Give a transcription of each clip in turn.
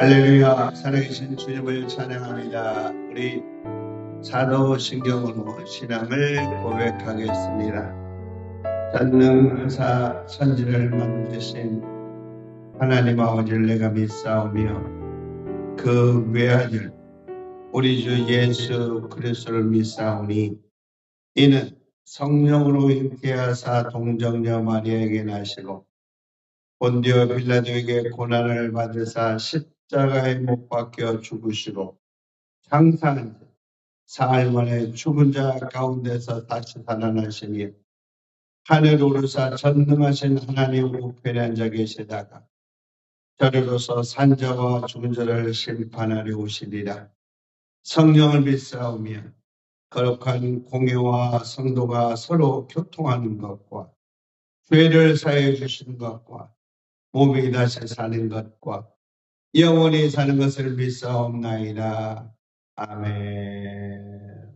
할렐루야, 살아계신 주님을 찬양합니다. 우리 사도신경으로 신앙을 고백하겠습니다. 전능하사 천지를 만드신 하나님 아버지를 내가 믿사오며 그 외아들 우리 주 예수 그리스도를 믿사오니 이는 성령으로 잉태하사 동정녀 마리아에게 나시고 본디오 빌라도에게 고난을 받으사 십자가에 못 박혀 죽으시고 장사한 지 사흘 만에 죽은 자 가운데서 다시 살아나시니 하늘 오르사 전능하신 하나님 우편에 앉아 계시다가 저리로서 산자와 죽은 자를 심판하려 오시리라. 성령을 믿사오며 거룩한 공예와 성도가 서로 교통하는 것과 죄를 사해 주시는 것과 몸이 다시 사는 것과 영원히 사는 것을 믿사옵나이다. 아멘.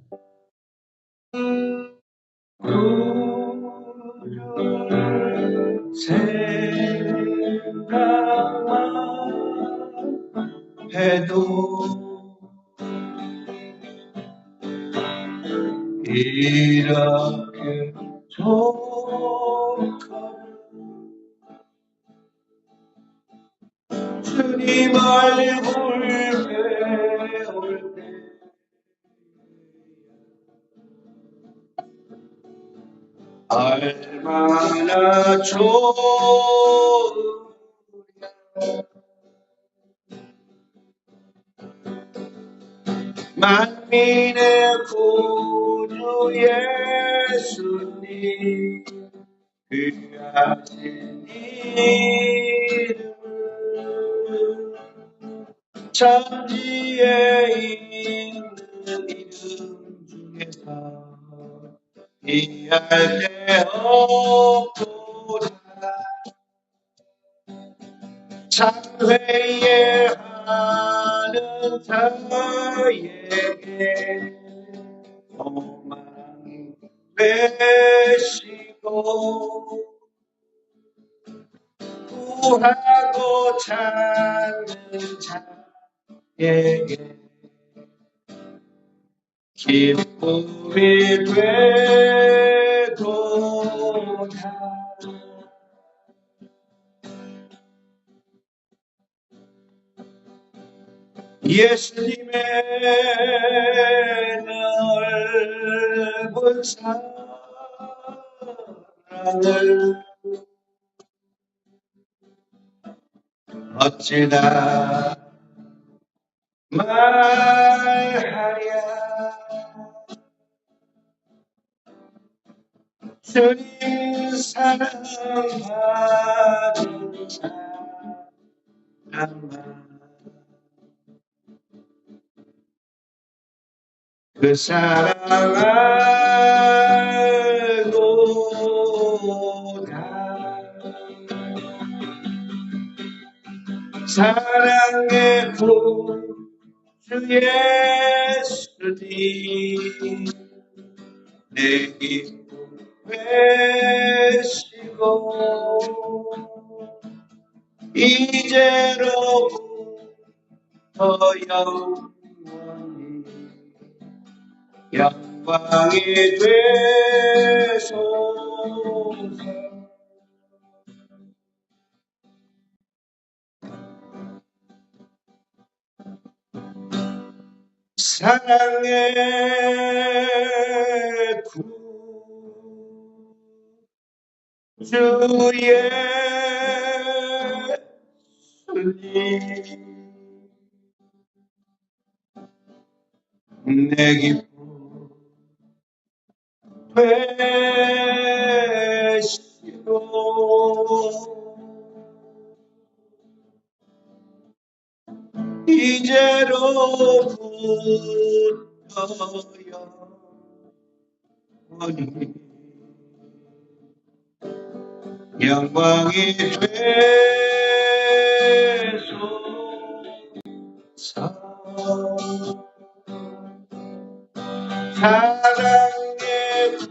구주 생각만 해도 이렇게 좋거든. 주님 얼굴 배울 때 얼마나 좋으랴. 만민의 구주 예수님 귀하신 이름을 천지에 있는 이름 중에서 비할 데 없도다. 창회에 하는 자에게 소망이 되시고 구하고 찾는 자에게 기쁨이 되도다. 예수님의 넓은 사랑을 어찌나 말하랴. 주님 사랑하는 사람만 그 사랑 알고다. 사랑의 구주 예수님 내 기쁨 되시고 이제로부터 영원히 영광이 되소서. 사랑의 구주 예수님 내 기쁨 되시고 이제로부터 영원히 영광이 되소서. 사랑의 구주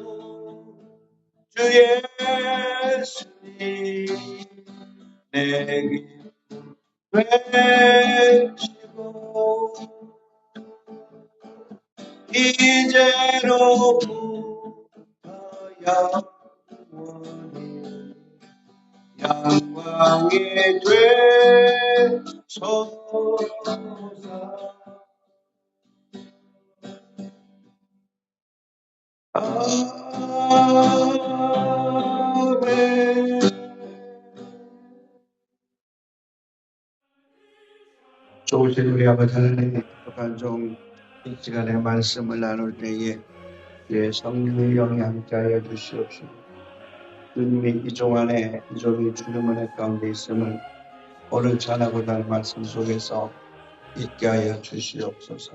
예수님 내 기쁨 되시고 이제로부터 영원히 영광이 되소서. 아멘. 좋으신 우리 아버지 하나님, 똑똑한 종 이 시간에 말씀을 나눌 때에 성령의 영향자여 주시옵시고, 주님이 이 종 안에 이 종이 주님 은혜 가운데 있음을 오늘 전하고자 하는 말씀 속에서 있게 하여 주시옵소서.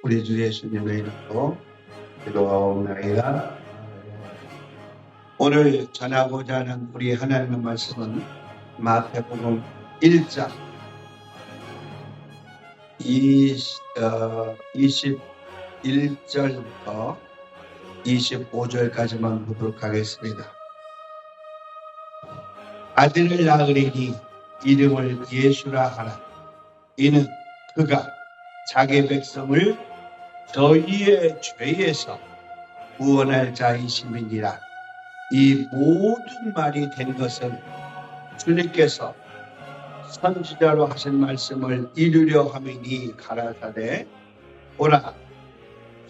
우리 주 예수님의 이름으로 기도하옵나이다. 오늘 전하고자 하는 우리 하나님의 말씀은 마태복음 1장 21절부터 25절까지만 보도록 하겠습니다. 아들을 낳으리니 이름을 예수라 하라. 이는 그가 자기 백성을 저희의 죄에서 구원할 자이심이니라. 이 모든 말이 된 것은 주님께서 선지자로 하신 말씀을 이루려 함이니 가라사대 보라,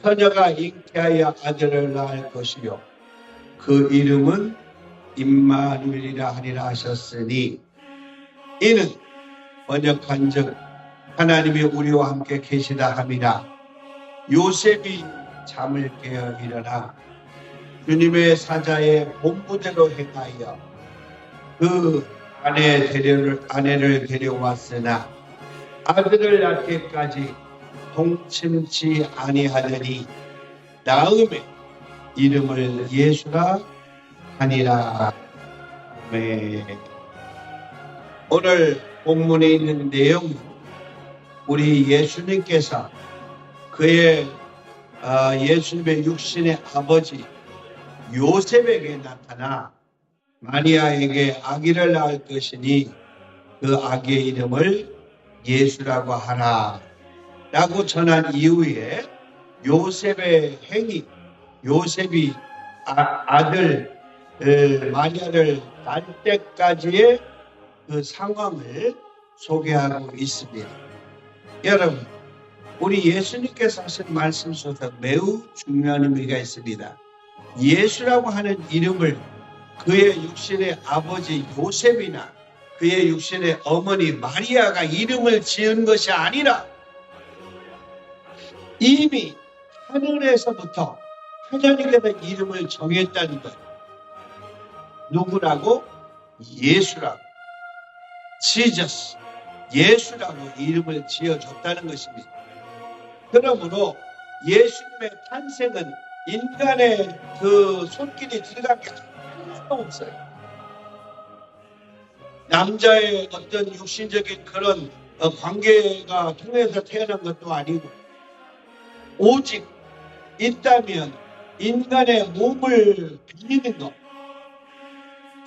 처녀가 잉태하여 아들을 낳을 것이요 그 이름은 임마누엘이라 하리라 하셨으니, 이는 번역한즉 하나님이 우리와 함께 계시다 함이라. 요셉이 잠을 깨어 일어나 주님의 사자의 본부대로 행하여 그 아내를 데려왔으나 아들을 낳기까지 동침치 아니하더니 낳음에 이름을 예수라 하니라. 아멘. 오늘 본문에 있는 내용은 우리 예수님께서 그의 예수님의 육신의 아버지 요셉에게 나타나 마리아에게 아기를 낳을 것이니 그 아기의 이름을 예수라고 하라 라고 전한 이후에 요셉의 행위, 요셉이 아들 마리아를 낳을 때까지의 그 상황을 소개하고 있습니다. 여러분, 우리 예수님께서 하신 말씀 속에 매우 중요한 의미가 있습니다. 예수라고 하는 이름을 그의 육신의 아버지 요셉이나 그의 육신의 어머니 마리아가 이름을 지은 것이 아니라 이미 하늘에서부터 하나님께서 이름을 정했다는 것. 누구라고? 예수라고. 지저스, 예수라고 이름을 지어줬다는 것입니다. 그러므로 예수님의 탄생은 인간의 그 손길이 들어간 게 하나도 없어요. 남자의 어떤 육신적인 그런 관계가 통해서 태어난 것도 아니고, 오직 있다면 인간의 몸을 빌리는 것,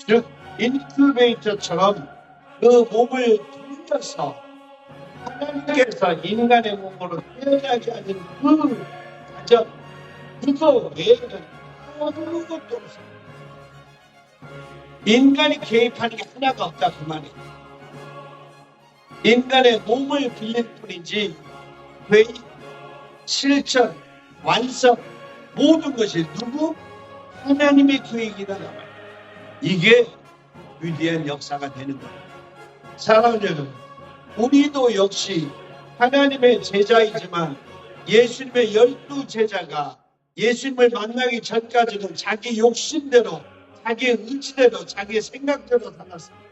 즉 인큐베이터처럼 그 몸을 빌려서 하나님께서 인간의 몸으로 태어나게 하는 그 과정, 그거 외에는 아무것도 없어요. 인간이 개입하는 게 하나가 없다, 그 말이에요. 인간의 몸을 빌릴 뿐이지 회의, 실천, 완성, 모든 것이 누구? 하나님의 계획이다. 이게 위대한 역사가 되는 거예요. 사랑하는 여러분, 우리도 역시 하나님의 제자이지만 예수님의 12 제자가 예수님을 만나기 전까지는 자기 욕심대로, 자기 의지대로, 자기 생각대로 살았습니다.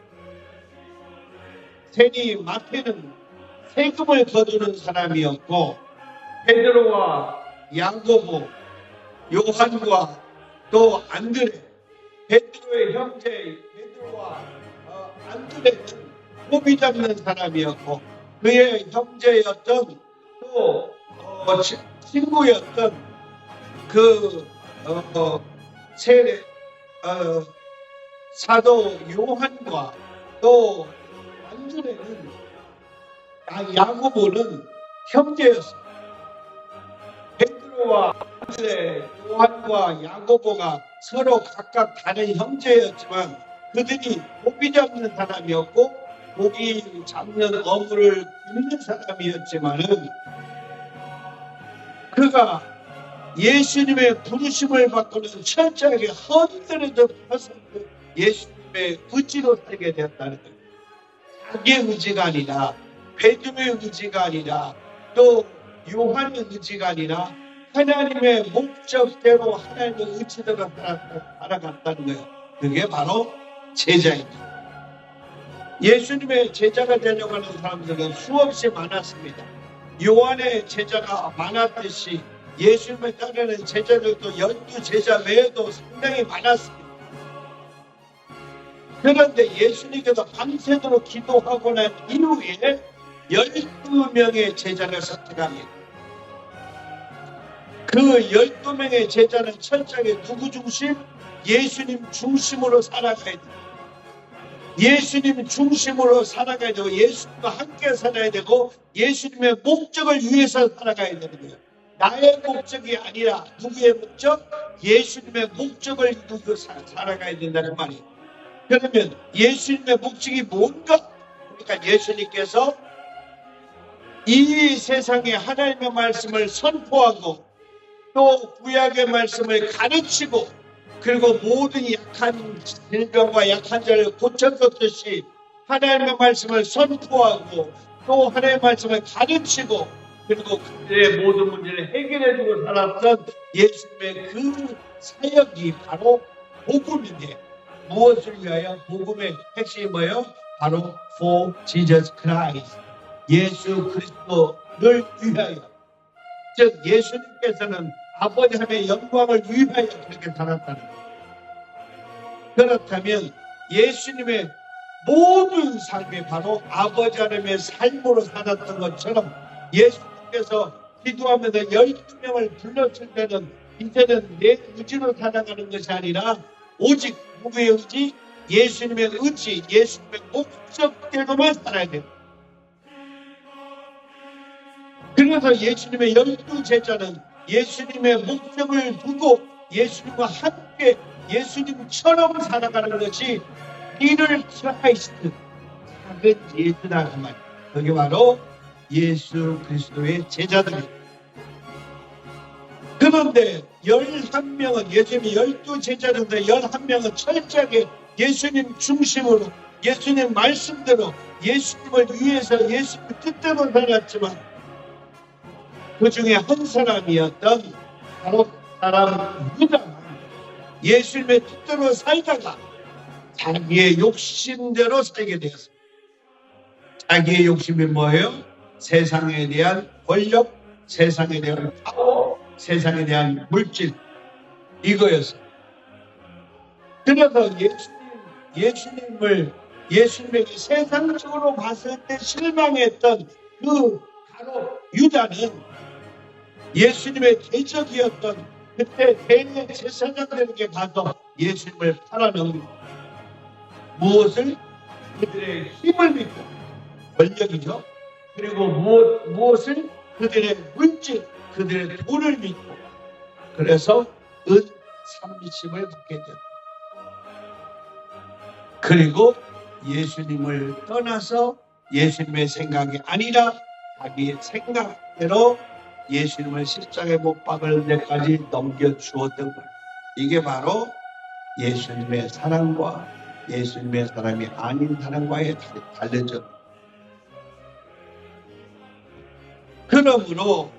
세리 마태는 세금을 거두는 사람이었고, 베드로와 야고보, 요한과 또 안드레, 베드로의 형제 베드로와 안드레는 고비 잡는 사람이었고, 그의 형제였던 또 친구였던 그 세례 사도 요한과 또 안드레는 야고보는 형제였어요. 베드로와 요한과 야고보가 서로 각각 다른 형제였지만 그들이 고기 잡는 사람이었고 고기 잡는 어부를 굽는 사람이었지만은 그가 예수님의 부르심을 받고는 철저하게 헌들에도 펴서 예수님의 의지로 살게 되었다는 거예요. 자기의 의지가 아니라 베드로의 의지가 아니라 또 요한의 의지가 아니라 하나님의 목적대로 하나님의 의지대로 살아갔다는 거예요. 그게 바로 제자입니다. 예수님의 제자가 되려고 하는 사람들은 수없이 많았습니다. 요한의 제자가 많았듯이 예수님을 따르는 제자들도 12제자 외에도 상당히 많았습니다. 그런데 예수님께서 밤새도록 기도하고 난 이후에 12명의 제자를 선택합니다. 그 12명의 제자는 철저하게 누구 중심? 예수님 중심으로 살아가야 돼요. 예수님 중심으로 살아가야 되고 예수님과 함께 살아야 되고 예수님의 목적을 위해서 살아가야 되는 거예요. 나의 목적이 아니라 누구의 목적? 예수님의 목적을 이루고 살아가야 된다는 말이에요. 그러면 예수님의 목적이 뭔가? 그러니까 예수님께서 이 세상에 하나님의 말씀을 선포하고 또 구약의 말씀을 가르치고 그리고 모든 약한 질병과 약한 자를 고쳐줬듯이 하나님의 말씀을 선포하고 또 하나님의 말씀을 가르치고 그리고 그들의 모든 문제를 해결해주고 살았던 예수님의 그 사역이 바로 복음인데 무엇을 위하여? 복음의 핵심이 뭐예요? 바로 for Jesus Christ, 예수 그리스도를 위하여. 즉 예수님께서는 아버지 하나님의 영광을 위하여 그렇게 살았다는 거예요. 그렇다면 예수님의 모든 삶이 바로 아버지 하나님의 삶으로 살았던 것처럼 예수님께서 기도하면서 12명을 불렀을 때는 이제는 내 의지로 살아가는 것이 아니라 오직 누구의 의지? 예수님의 의지, 예수님의 목적대로만 살아야 돼요. 그래서 예수님의 12제자는 예수님의 목적을 두고 예수님과 함께 예수님처럼 살아가는 것이 이를 크라이스트, 작은 예수다 그 말. 그게 바로 예수 그리스도의 제자들입니다. 그런데 11명은 예수님이 12제자인데 11명은 철저하게 예수님 중심으로 예수님 말씀대로 예수님을 위해서 예수님 뜻대로 살았지만 그 중에 한 사람이었던 바로 사람 유다가 예수님의 뜻대로 살다가 자기의 욕심대로 살게 되었습니다. 자기의 욕심이 뭐예요? 세상에 대한 권력, 세상에 대한 파워, 세상에 대한 물질, 이거였어요. 그래서 예수님에게 세상적으로 봤을 때 실망했던 그 바로 유다는 예수님의 대적이었던 그때 대제사장들에게 가서 예수님을 팔아넘깁니다. 무엇을? 그들의 힘을 믿고, 권력이죠. 그리고 무엇을? 그들의 물질, 그들의 돈을 믿고, 그래서 은 30을 받게 됩니다. 그리고 예수님을 떠나서 예수님의 생각이 아니라 자기의 생각대로 예수님을 십자가에 못 박을 때까지 넘겨주었던 것. 이게 바로 예수님의 사랑과 예수님의 사람이 아닌 사람과의 달라져. 그러므로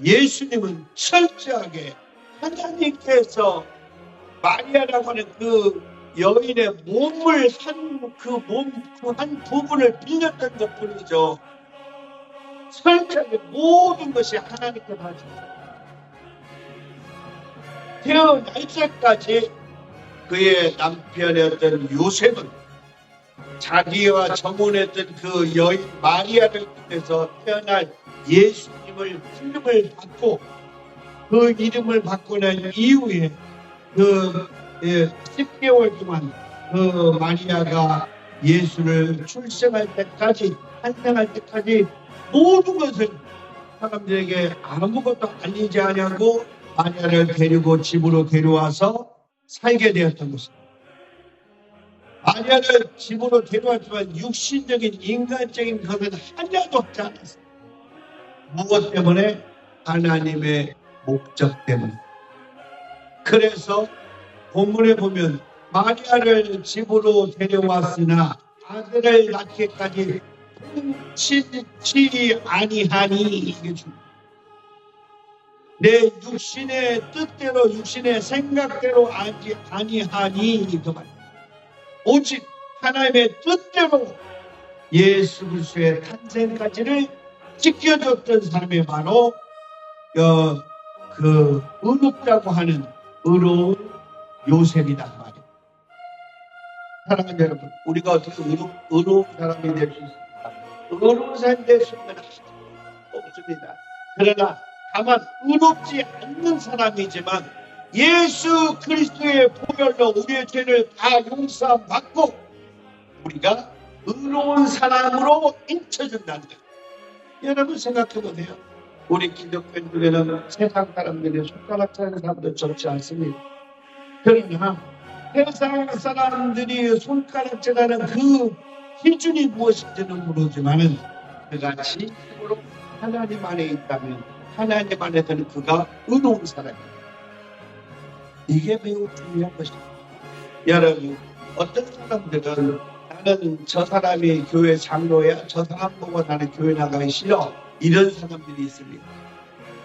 예수님은 철저하게 하나님께서 마리아라고 하는 그 여인의 몸을 한 부분을 빌렸던 것 뿐이죠. 철저하게 모든 것이 하나님께서 하셨어요. 태어날 때까지 그의 남편이었던 요셉은 자기와 정혼했던 그 여인 마리아를 통해서 태어날 예수님을 이름을 받고 그 이름을 받고 난 이후에 그 10개월 동안 그 마리아가 예수를 출생할 때까지 탄생할 때까지 모든 것을 사람들에게 아무것도 알리지 않냐고 마리아를 데리고 집으로 데려와서 살게 되었던 것입니다. 마리아를 집으로 데려왔지만 육신적인 인간적인 것은 하나도 하지 않았어요. 무엇 때문에? 하나님의 목적 때문에. 그래서 본문에 보면 마리아를 집으로 데려왔으나 아들을 낳기까지 훔치지 아니하니, 이게 중요해요. 내 육신의 뜻대로 육신의 생각대로 하지 아니하니, 그 말. 오직 하나님의 뜻대로 예수 그리스도의 탄생까지를 지켜줬던 사람이 바로 그 의롭다고 하는 의로운 요셉이다 말이에요. 사랑하는 여러분, 우리가 어떻게 의로운 사람이 될 수 있습니까? 의로운 사람이 될 수 있는 없습니다. 그러나 다만 의롭지 않는 사람이지만 예수 그리스도의 보혈로 우리의 죄를 다 용서받고 우리가 의로운 사람으로 인쳐준다는 거예요. 여러분 생각해보세요. 우리 기독교 중에는 세상 사람들이 손가락 차는 사람도 적지 않습니다. 그러나 세상 사람들이 손가락 차는 그 기준이 무엇인지는 모르지만은 그같이 힘으로 하나님 안에 있다면 하나님 안에서는 그가 의로운 사람입니다. 이게 매우 중요한 것입니다. 여러분, 어떤 사람들은 나는 저 사람이 교회 장로야, 저 사람 보고 나는 교회 나가기 싫어, 이런 사람들이 있습니다.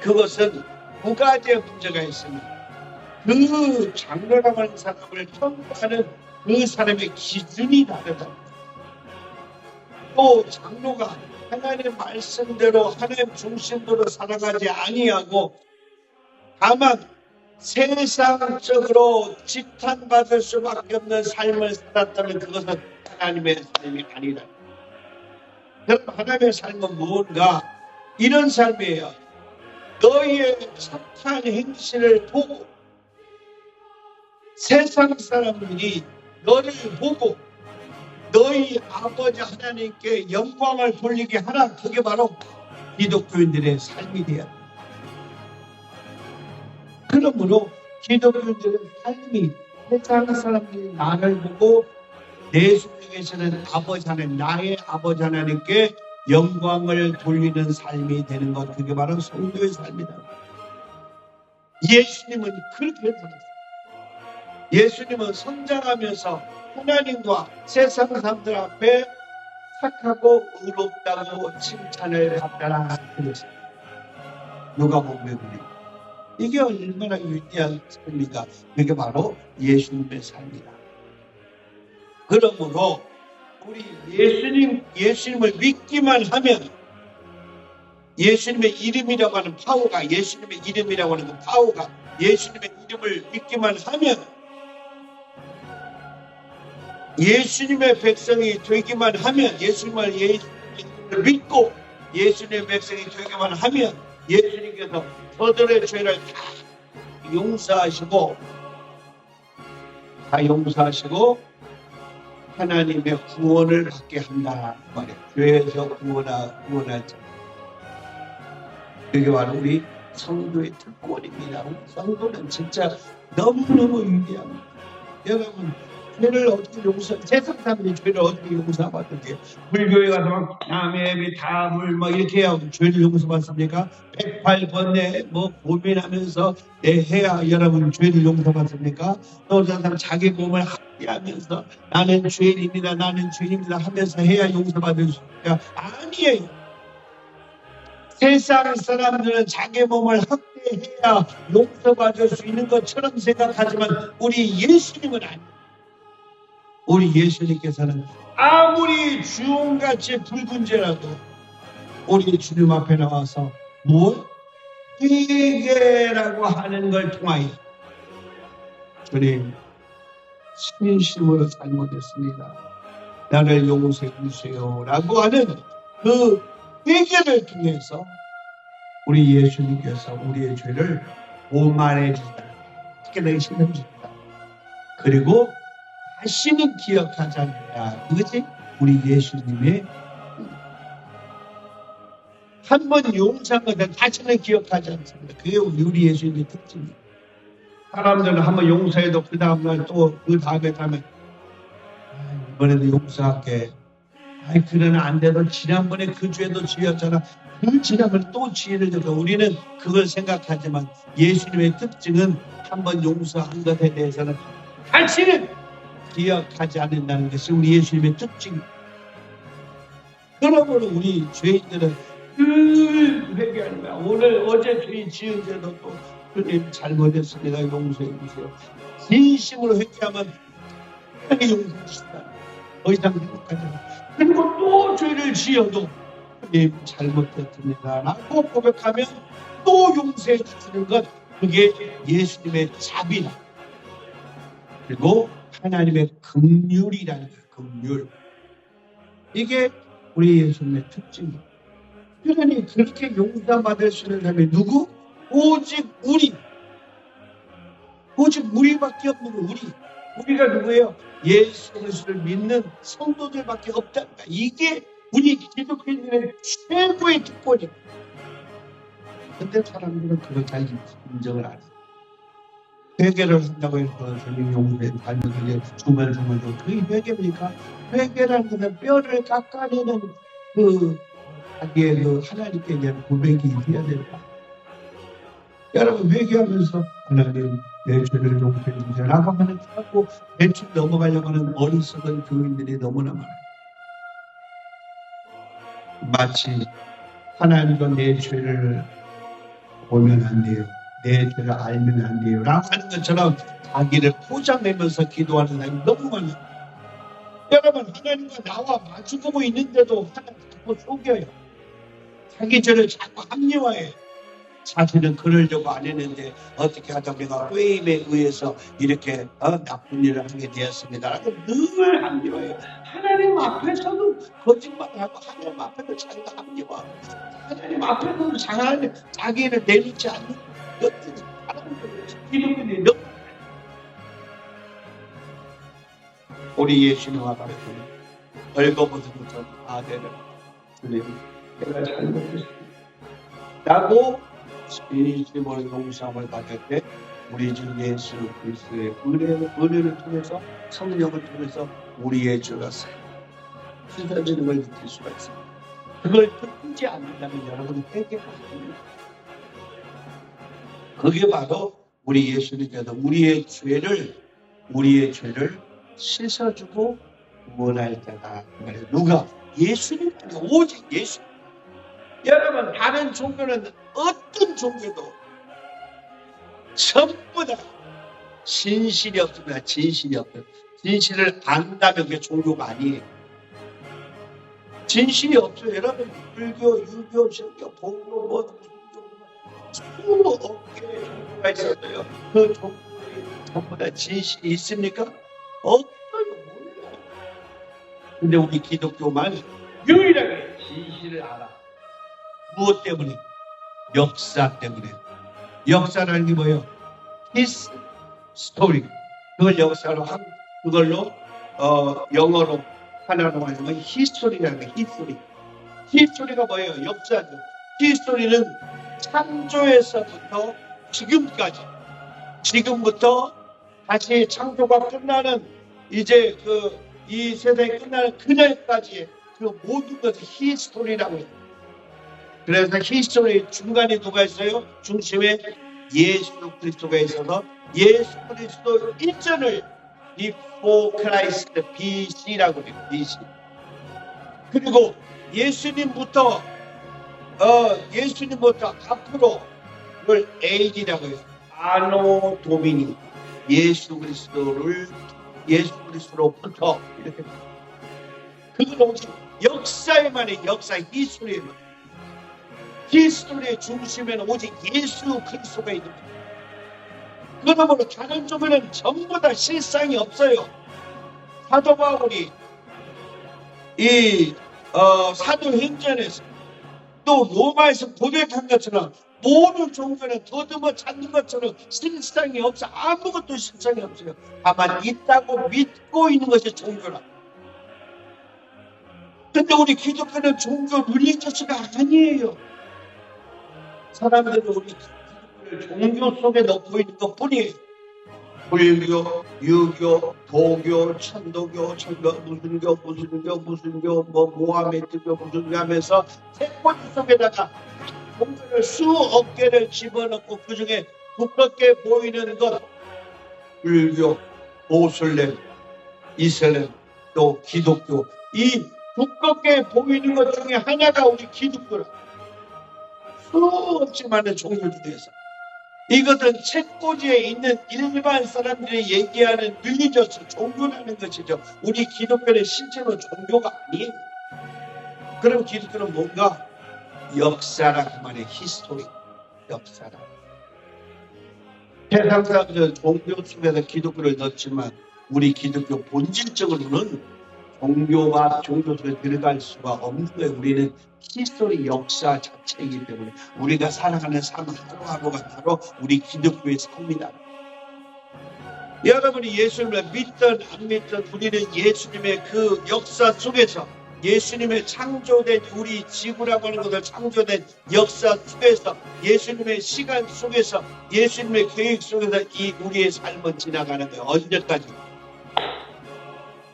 그것은 두 가지의 문제가 있습니다. 그 장로라고 하는 사람을 평가하는 그 사람의 기준이 다르다. 또 장로가 하나님의 말씀대로 하나님 중심대로 살아가지 아니하고 다만 세상적으로 지탄받을 수밖에 없는 삶을 살았다면 그것은 하나님의 삶이 아니다. 그럼 하나님의 삶은 무언가? 이런 삶이에요. 너희의 착한 행실을 보고 세상 사람들이 너를 보고 너희 아버지 하나님께 영광을 돌리게 하라. 그게 바로 기독교인들의 삶이 되어야 합니다. 그러므로 기독교인들의 삶이 세상 사람들이 나를 보고 내 속에서는 아버지 하나님, 나의 아버지 하나님께 영광을 돌리는 삶이 되는 것, 그게 바로 성도의 삶이다. 예수님은 그렇게 살았어요. 예수님은 성장하면서 하나님과 세상 사람들 앞에 착하고 의롭다고 칭찬을 받더라 그랬어요. 누가복음에 보면 이게 얼마나 위대한 삶입니까? 이게 바로 예수님의 삶이다. 그러므로 우리 예수님을 믿기만 하면 예수님의 이름이라고 하는 파워가, 예수님의 이름이라고 하는 그 파워가, 예수님의 이름을 믿기만 하면, 예수님의 백성이 되기만 하면, 예수님을 믿고 예수님의 백성이 되기만 하면 예수님께서 저들의 죄를 다 용서하시고 하나님의 구원을 받게 한다 말이에요. 죄에서 구원할 자. 그게 바로 우리 성도의 특권입니다. 우리 성도는 진짜 너무너무 위대합니다. 여러분, 죄를 어떻게 세상 사람들이 죄를 어떻게 용서받는지, 불교에 가서 남해비 다물 이렇게 해야 죄를 용서받습니까? 108번에 고민하면서 해야 여러분 죄를 용서받습니까? 또 어떤 사람 자기 몸을 학대하면서 나는 죄인입니다 하면서 해야 용서받을 수 있을까? 아니에요. 세상 사람들은 자기 몸을 학대해야 용서받을 수 있는 것처럼 생각하지만 우리 예수님은 아니에요. 우리 예수님께서는 아무리 주홍같이 붉은 죄라도 우리 주님 앞에 나와서 무엇? 회개라고 하는 걸 통하여 주님, 진심으로 잘못했습니다. 나를 용서해 주세요 라고 하는 그 회개를 통해서 우리 예수님께서 우리의 죄를 오만해 주시다. 깨닫게 시켜주십니다. 그리고 다시는 기억하지 않는다. 그것이 우리 예수님의 한 번 용서한 것은 다시는 기억하지 않습니다. 그게 우리 예수님의 특징이에요. 사람들은 한 번 용서해도 그 다음날 또 그 다음에 이번에도 용서할게. 그러나 안 돼도 지난번에 그 죄도 지었잖아. 그 지난번에 또 지혜를 져서 우리는 그걸 생각하지만 예수님의 특징은 한 번 용서한 것에 대해서는 다시는 기억하지 않는다는 것이 우리 예수님의 특징입니다. 그러므로 우리 죄인들은 늘 회개하는 거야. 오늘 어제 죄인 지은 죄도 또 주님 잘못했습니다. 용서해 주세요. 진심으로 회개하면 하나님이 용서해 주신다. 더 이상 생각하지 않아. 그리고 또 죄를 지어도 주님 잘못했습니다 라고 고백하면 또 용서해 주시는 것, 그게 예수님의 자비라. 그리고 하나님의 긍휼이라는 거예요. 긍휼. 이게 우리 예수님의 특징이에요. 그러니 그렇게 용서받을 수 있는 사람이 누구? 오직 우리. 오직 우리밖에 없는 우리. 우리가 누구예요? 예수 그리스도를 믿는 성도들밖에 없단다. 이게 우리 기독교인들의 최고의 특권이에요. 근데 사람들은 그걸 잘 인정을 안 해요. 회개를 한다고 해서 주님 용서해 달면 주말주말도 그게 회개입니까? 회개라는 것은 뼈를 깎아내는 자기의 하나님께 대한 고백이 있어야 된다. 여러분 회개하면서 하나님 내 죄를 용서해 주세요 라고 하면 하고 대충 넘어가려고 하는 어리석은 교인들이 너무나 많아요. 마치 하나님도 내 죄를 보면 안 돼요, 내 죄를 알면 안 돼요 라고 하는 것처럼 자기를 포장내면서 기도하는 사람이 너무 많아요. 여러분 하나님과 나와 마주보고 있는데도 하나님 자꾸 속여요. 자기 죄를 자꾸 합리화해요. 사실은 그러려고 안 했는데 어떻게 하다 보니까 게임에 의해서 이렇게 나쁜 일을 하게 되었습니다 라고 늘 합리화해요. 하나님 앞에서도 거짓말하고 하나님 앞에도 자기가 합리화하고 하나님 앞에서도 자기를 내놓지 않는 것들이 사람들은 기독교인이 너무 우리 예수님과 가르치는 벌거벗은 전 아들을 주님 내가 잘못했습니다 라고 진심으로 용서함을 받을 때 우리 주 예수 그리스도의 은혜를 통해서 성령을 통해서 우리의 죄가 씻어지는 걸 느낄 수가 있습니다. 그걸 듣지 않는다면 여러분 회개가 아닙니다. 그게 바로 우리 예수님께서 우리의 죄를 씻어주고 구원할 자다. 누가? 예수님, 오직 예수님. 여러분 다른 종교는 어떤 종교도 전부 다 진실이 없습니다. 진실이 없어요. 진실을 안다면 그게 종교가 아니에요. 진실이 없어요. 여러분 불교, 유교, 신교, 봉교, 전부 업계의 종교가 있었어요. 그 종교에 전부 다 진실이 있습니까? 없어요. 몰라요. 근데 우리 기독교만 유일하게 진실을 알아. 무엇 때문에? 역사 때문에. 역사라는 게 뭐예요? His story. 그걸 역사로 그걸로 영어로 하나로 하면 history라는 게 history. history가 뭐예요? 역사죠. history는 창조에서부터 지금까지, 지금부터 다시 창조가 끝나는 이제 이 세상이 끝나는 그날까지의 그 모든 것을 history라고 해요. 그래서 히스토리 중간에 누가 있어요? 중심에 예수 그리스도가 있어서 예수 그리스도 일전을 Before Christ BC라고 해요. BC. 그리고 예수님부터 앞으로 그걸 AD라고 해요. 아노 도미니. 예수 그리스도로부터 이렇게. 그건 오직 역사에만의 역사 히스토리에만. 히스토리의 중심에는 오직 예수 그리스도가 있는 거예요. 그러므로 다른 쪽에는 전부 다 실상이 없어요. 사도 바울이 이 사도행전에서 또 로마에서 고백한 것처럼 모든 종교는 더듬어 찾는 것처럼 실상이 없어. 아무것도 실상이 없어요. 다만 있다고 믿고 있는 것이 종교라. 근데 우리 기독교는 종교 릴리지어스가 아니에요. 사람들은 우리 종교 속에 넣고 있는 것 뿐이에요. 불교, 유교, 도교, 천도교, 무슨 교, 모하메드교, 무슨 교 하면서 색꽂이 속에다가 종교를 수억 개를 집어넣고 그 중에 두껍게 보이는 것, 불교, 모슬렘, 이슬람, 또 기독교, 이 두껍게 보이는 것 중에 하나가 우리 기독교라. 수없이 많은 종교들에서 이것은 책꽂이에 있는 일반 사람들이 얘기하는 릴리저스 종교라는 것이죠. 우리 기독교는 실제로 종교가 아니에요. 그럼 기독교는 뭔가 역사라 그 말이에요. 히스토리, 역사라. 세상 사람들은 종교 속에서 기독교를 넣지만 우리 기독교 본질적으로는 종교와 종교 속에 들어갈 수가 없는 거예요. 우리는 히스토리 역사 자체이기 때문에 우리가 살아가는 삶 하루하루가 바로 우리 기독교의 삶이다. 여러분이 예수님을 믿든 안 믿든 우리는 예수님의 그 역사 속에서 예수님의 창조된 우리 지구라고 하는 것을 창조된 역사 속에서 예수님의 시간 속에서 예수님의 계획 속에서 이 우리의 삶은 지나가는 거예요. 언제까지?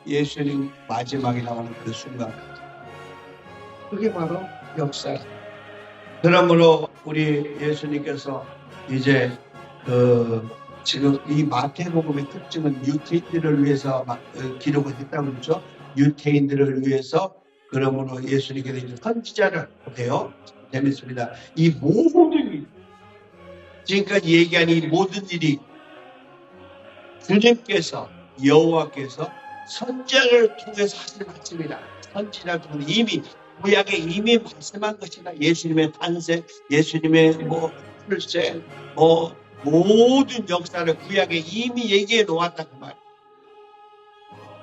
예수님 마지막에 나오는 그 순간까지. 그게 바로 역사. 그러므로 우리 예수님께서 이제 지금 이 마태복음의 특징은 유태인들을 위해서 기록을 했다고 그러죠. 유태인들을 위해서 그러므로 예수님께서 이제 선지자를 해요. 재밌습니다. 이 모든 일, 지금까지 얘기한 이 모든 일이 주님께서 여호와께서 선지자를 통해서 하신 말씀이다. 선지자를 통해 이미 구약에 이미 말씀한 것이다. 예수님의 탄생, 예수님의 출생, 모든 역사를 구약에 이미 얘기해 놓았다 그 말.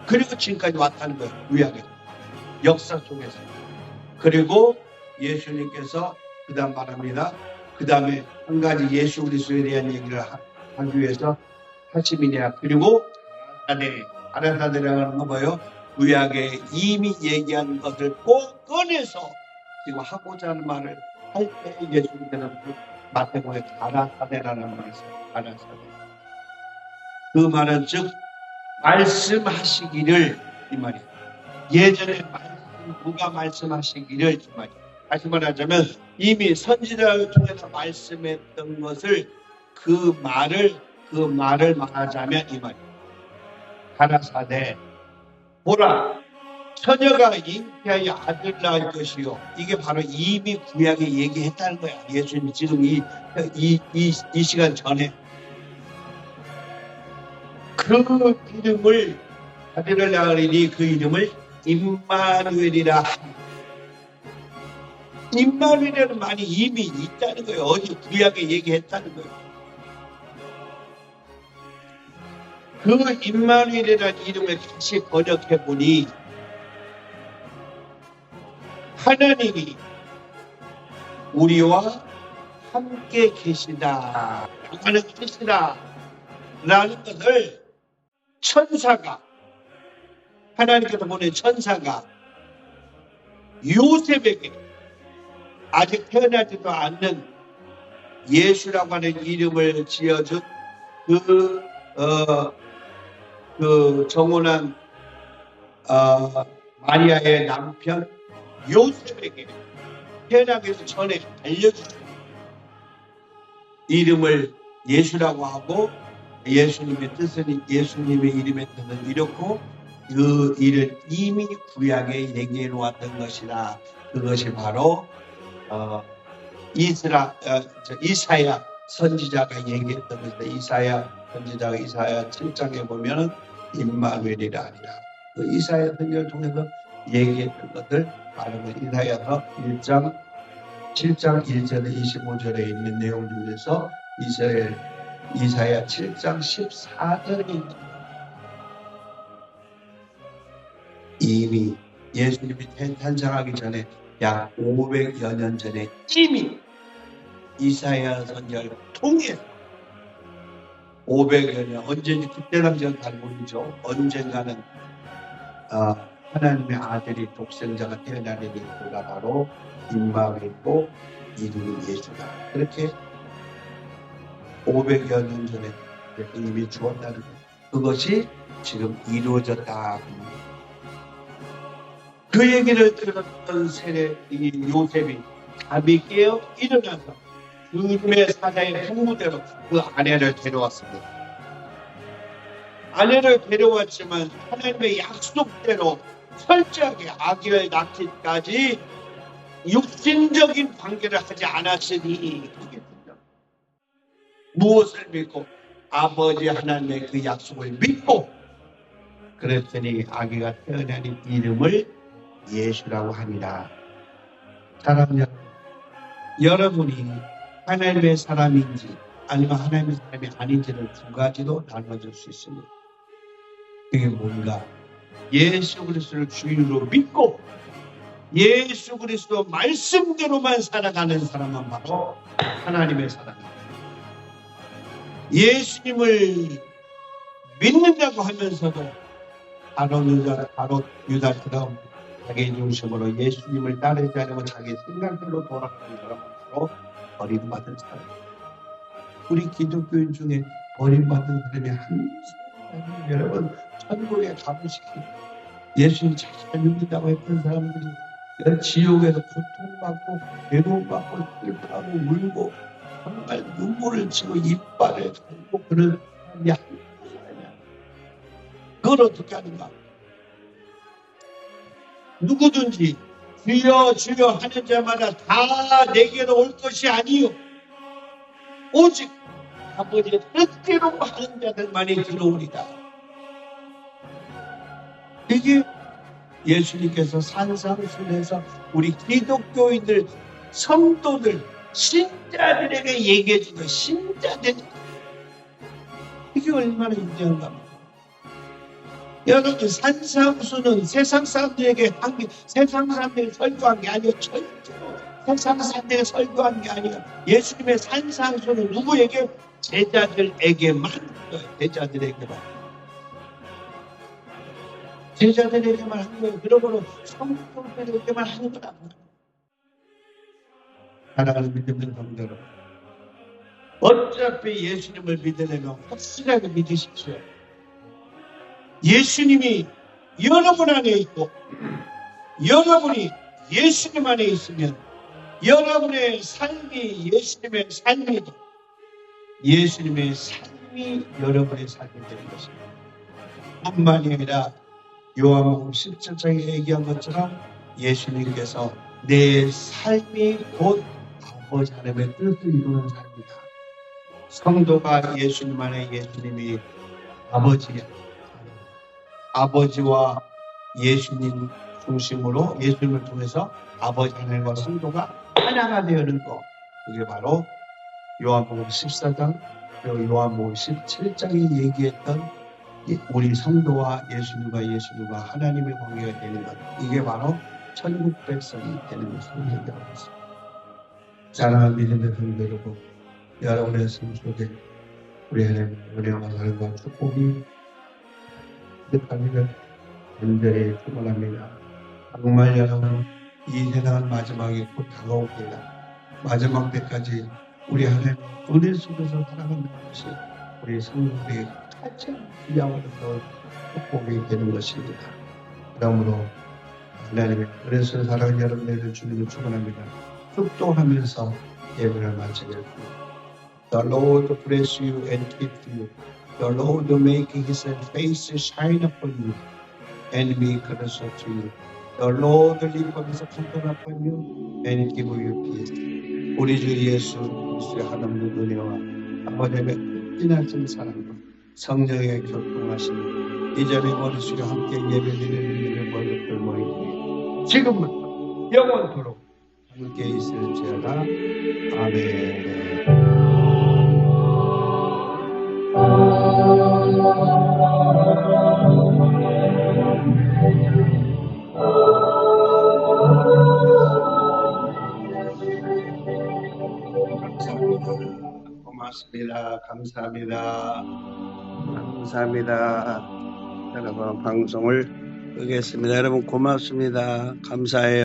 그리고 지금까지 왔다는 거예요. 구약에 역사 속에서. 그리고 예수님께서 그다음 말합니다. 그 다음에 한 가지 예수 그리스도에 대한 얘기를 하기 위해서 하심이냐. 그리고 아라사데라고 하는 거 뭐예요? 구약에 이미 얘기한 것을 꼭 꺼내서 지금 하고자 하는 말을 할 때 예수님께서 마태복음에 아라사데라는 말이 있어요. 아라사데. 그 말은 즉 말씀하시기를 이 말이에요. 예전에 누가 말씀하시기를 이 말이에요. 다시 말하자면 이미 선지자를 통해서 말씀했던 것을 그 말을 말하자면 이 말이에요. 가라사대 보라 처녀가 잉태하여 아들 낳을 것이요. 이게 바로 이미 구약에 얘기했다는 거야. 예수님이 지금 이 시간 전에 그 이름을 아들을 낳으리니 그 이름을 임마누엘이라. 임마누엘이라는 말이 이미 있다는 거예요. 어디 구약에 얘기했다는 거예요. 그 임마누엘이라는 이름을 다시 번역해 보니 하나님이 우리와 함께 계시다 하는 뜻이다 라는 것을 천사가 하나님께서 보낸 천사가 요셉에게 아직 태어나지도 않는 예수라고 하는 이름을 지어준 그 정혼한 마리아의 남편 요셉에게 태어나기 전에 알려주죠. 이름을 예수라고 하고 예수님의 뜻은 예수님의 이름의 뜻은 이렇고 그 일을 이미 구약에 얘기해 놓았던 것이다. 그것이 바로 이사야 선지자가 얘기했던 것이다. 이사야 선지자가 이사야 7장에 보면은 임마누엘이라 하리라. 그 이사야 선지자를 통해서 얘기했던 것을 말하는 이사야서 7장 1절에 25절에 있는 내용 중에서 이사야 7장 14절에 있는 이미 예수님이 탄생하기 전에 약 500여 년 전에 이미 이사야 선지자를 통해 500여 년 언제인지 그때 당시는 잘 모르죠. 언젠가는 하나님의 아들이 독생자가 태어나는 그가 바로 임마누엘이고 이름이 예수다. 그렇게 500여 년 전에 이미 주었다는 거예요. 그것이 지금 이루어졌다. 그 얘기를 들었던 이 요셉이 잠이 깨어 일어나서 주님의 사자의 통무대로 그 아내를 데려왔습니다. 아내를 데려왔지만 하나님의 약속대로 철저하게 아기를 낳기까지 육신적인 관계를 하지 않았으니 무엇을 믿고 아버지 하나님의 그 약속을 믿고 그랬더니 아기가 태어나니 이름을 예수라고 합니다. 사랑 여러분이 하나님의 사람인지 아니면 하나님의 사람이 아닌지를 두 가지로 나눠줄 수 있습니다. 그게 뭔가? 예수 그리스도를 주인으로 믿고 예수 그리스도 말씀대로만 살아가는 사람은 바로 하나님의 사람입니다. 예수님을 믿는다고 하면서도 바로 유다처럼 자기 중심으로 예수님을 따르지 않으면 자기 생각대로 돌아가는 사람으로 버림받은 사람. 우리 기독교인 중에 버림받은 사람이 한 사람, 여러분 천국에 가보시기 예수님 잘 믿는다고 했던 사람들이 지옥에서 고통받고 괴로움받고 슬퍼하고 울고 정말 눈물을 치고 이빨을 갈고 그런 사람이 한 사람이야. 그걸 어떻게 하는가? 누구든지 주여 주여 하는 자마다 다 내게로 올 것이 아니요 오직 아버지의 뜻대로 하는 자들만이 들어오리다. 이게 예수님께서 산상순에서 우리 기독교인들, 성도들, 신자들에게 얘기해 주는 신자들, 이게 얼마나 인정한가. 여러분 산상순은 세상 사람들에게 세상 사람들에게 설교한 게 아니에요. 절대로 세상 사람들에게 설교한 게 아니에요. 예수님의 산상순은 누구에게? 제자들에게만, 제자들에게만 하는 거예요. 그러고는 성도들에게만 하는 거다. 사랑하는 믿음의 성도 여러분, 어차피 예수님을 믿으려면 확실하게 믿으십시오. 예수님이 여러분 안에 있고 여러분이 예수님 안에 있으면 여러분의 삶이 예수님의 삶이고 예수님의 삶이 여러분의 삶이 되는 것입니다. 뿐만이 아니라 요한복음 17장에 얘기한 것처럼 예수님께서 내 삶이 곧 아버지 하나님의 뜻을 이루는 삶이다. 성도가 예수님 안에 예수님이 아버지야. 아버지와 예수님 중심으로 예수님을 통해서 아버지 하나님과 성도가 하나가 되는 것. 그게 바로 요한복음 14장 그리고 요한복음 17장이 얘기했던 우리 성도와 예수님과 하나님의 관계가 되는 것. 이게 바로 천국 백성이 되는 것을 얘기하고 있습니다. 사랑하는 믿음의 성도 여러분, 여러분의 삶 속에 우리 하나님의 은혜와 사랑과 축복이 가득하기를 간절히 축원합니다. 정말 여러분 이 세상은 마지막에 곧 다가옵니다. 마지막 때까지 우리 하나님의 은혜 속에서 살아가는 것이 우리 성도들이 가장 귀하고 축복이 되는 것입니다. 그러므로 하나님의 은혜 속에서 살아가는 여러분들을 주님을 축원합니다. 축도하면서 예배를 마치겠습니다. The Lord bless you and keep you. The Lord make His face shine upon you and be gracious to you. The Lord lift up His countenance upon you and give you peace. 우리 주 예수 그리스도의 하나님의 은혜와 아버지의 끝지나신 사랑과 성령의 교통하심이 이 자리에 머리수와 함께 예배드리는 모든 모임이 지금부터 영원토록 함께 있을지어다. 아멘. 고맙습니다. 감사합니다. 여러분 방송을 끄겠습니다. 여러분 고맙습니다. 감사해요.